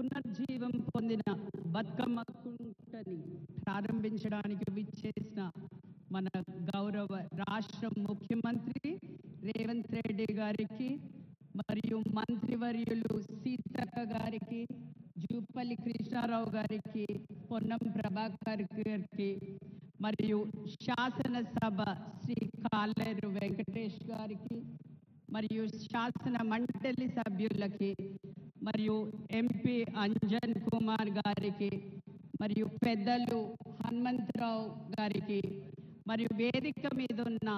పునర్జీవం పొందిన బతుకమ్మ కుంటని ప్రారంభించడానికి విచ్చేసిన మన గౌరవ రాష్ట్ర ముఖ్యమంత్రి రేవంత్ రెడ్డి గారికి మరియు మంత్రివర్యులు సీతక్క గారికి, జూపల్లి కృష్ణారావు గారికి, పొన్నం ప్రభాకర్ గారికి మరియు శాసనసభ శ్రీ కాలేరు వెంకటేష్ గారికి మరియు శాసన మండలి సభ్యులకి మరియు ఎంపీ అంజన్ కుమార్ గారికి మరియు పెద్దలు హనుమంతరావు గారికి మరియు వేదిక మీద ఉన్న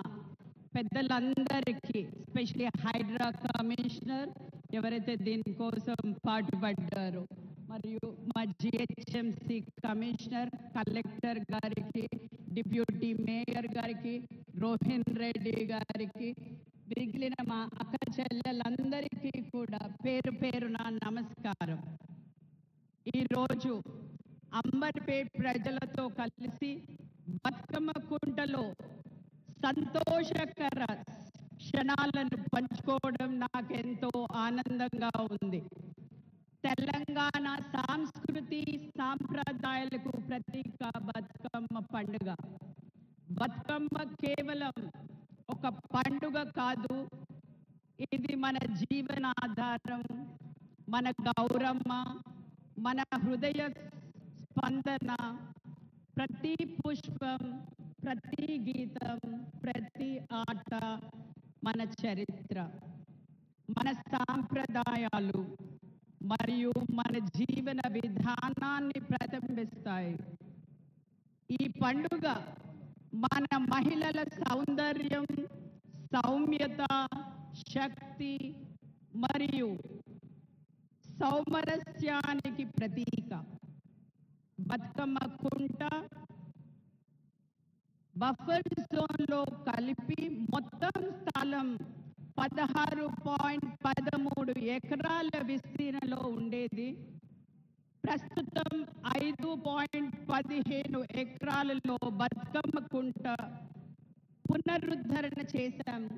పెద్దలందరికీ, ఎస్పెషలీ హైడ్రా కమిషనర్ ఎవరైతే దీనికోసం పాటుపడ్డారో, మరియు మా జిహెచ్ఎంసి కమిషనర్, కలెక్టర్ గారికి, డిప్యూటీ మేయర్ గారికి, రోహిన్ రెడ్డి గారికి, మిగిలిన మా అక్క చెల్లెలందరికీ కూడా పేరు పేరున నమస్కారం. ఈరోజు అంబర్పేట్ ప్రజలతో కలిసి బతుకమ్మ కుంటలో సంతోషకర క్షణాలను పంచుకోవడం నాకెంతో ఆనందంగా ఉంది. తెలంగాణ సంస్కృతి సాంప్రదాయాలకు ప్రతీక బతుకమ్మ పండుగ. బతుకమ్మ కేవలం ఒక పండుగ కాదు, ఇది మన జీవనాధారం, మన గౌరమ్మ, మన హృదయ స్పందన. ప్రతి పుష్పం, ప్రతి గీతం, ప్రతి ఆట మన చరిత్ర, మన సాంప్రదాయాలు మరియు మన జీవన విధానాన్ని ప్రతిబింబిస్తాయి. ఈ పండుగ మన మహిళల సౌందర్యం, సౌమ్యత, శక్తి మరియు సౌమరస్యానికి ప్రతీక. బతుకమ్మ కుంట బఫర్ జోన్లో కలిపి మొత్తం స్థలం 16.13 ఎకరాల విస్తీర్ణంలో ఉండేది. ప్రస్తుతం 5.15 ఎకరాలలో బతుకమ్మ కుంట పునరుద్ధరణ చేశాము.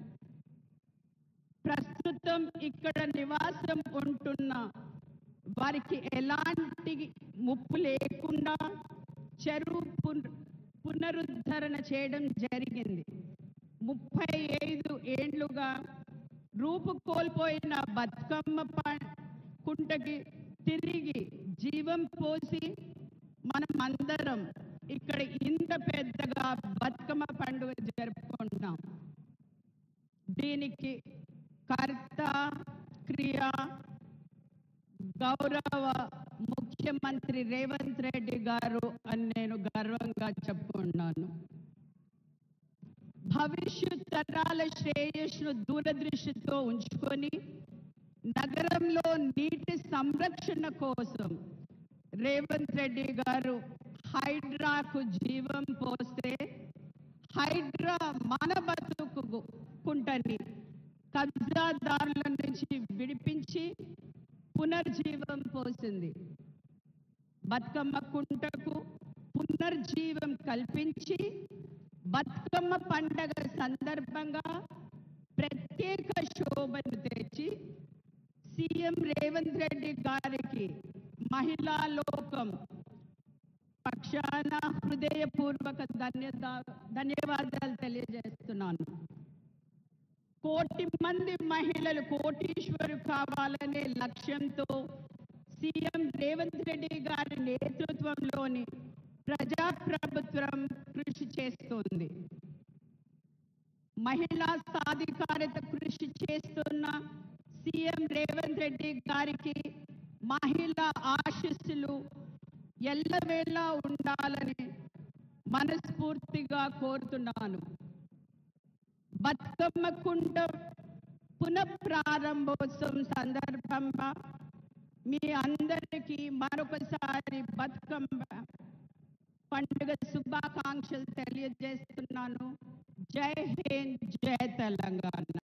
ప్రస్తుతం ఇక్కడ నివాసం ఉంటున్న వారికి ఎలాంటి ముప్పు లేకుండా చెరువు పునరుద్ధరణ చేయడం జరిగింది. 35 ఏళ్లుగా రూపు కోల్పోయిన బతుకమ్మ కుంటకి తిరిగి జీవం పోసి మనం అందరం ఇక్కడ ఇంత పెద్దగా బతుకమ్మ పండుగ జరుపుకుంటున్నాం. దీనికి కర్త క్రియ గౌరవ ముఖ్యమంత్రి రేవంత్ రెడ్డి గారు అని నేను గర్వంగా చెప్పుకున్నాను. భవిష్యత్ తరాల శ్రేయస్సును దూరదృష్టితో ఉంచుకొని నగరంలో నీటి సంరక్షణ కోసం రేవంత్ రెడ్డి గారు హైడ్రాకు జీవం పోస్తే, హైడ్రా మన బతుకు కుంటని కబ్జాదారుల నుంచి విడిపించి పునర్జీవం పోసింది. బతుకమ్మ కుంటకు పునర్జీవం కల్పించి బతుకమ్మ పండగ సందర్భంగా ప్రత్యేక శోభను తెచ్చి సీఎం రేవంత్ రెడ్డి గారికి మహిళా లోకం పక్షాన హృదయపూర్వక ధన్యవాదాలు తెలియజేస్తున్నాను. 1 కోటి మంది మహిళలు కోటీశ్వరు కావాలనే లక్ష్యంతో సీఎం రేవంత్ రెడ్డి గారి నేతృత్వంలోని ప్రజాప్రభుత్వం కృషి చేస్తోంది. మహిళా సాధికారత కృషి చేస్తున్న సీఎం రేవంత్ రెడ్డి గారికి మహిళా ఆశీస్సులు ఎల్లవేళలా ఉండాలని మనస్ఫూర్తిగా కోరుతున్నాను. బతుకమ్మ కుంట పునఃప్రారంభోత్సవం సందర్భంగా మీ అందరికీ మరొకసారి బతుకమ్మ పండుగ శుభాకాంక్షలు తెలియజేస్తున్నాను. జై హింద్, జై తెలంగాణ.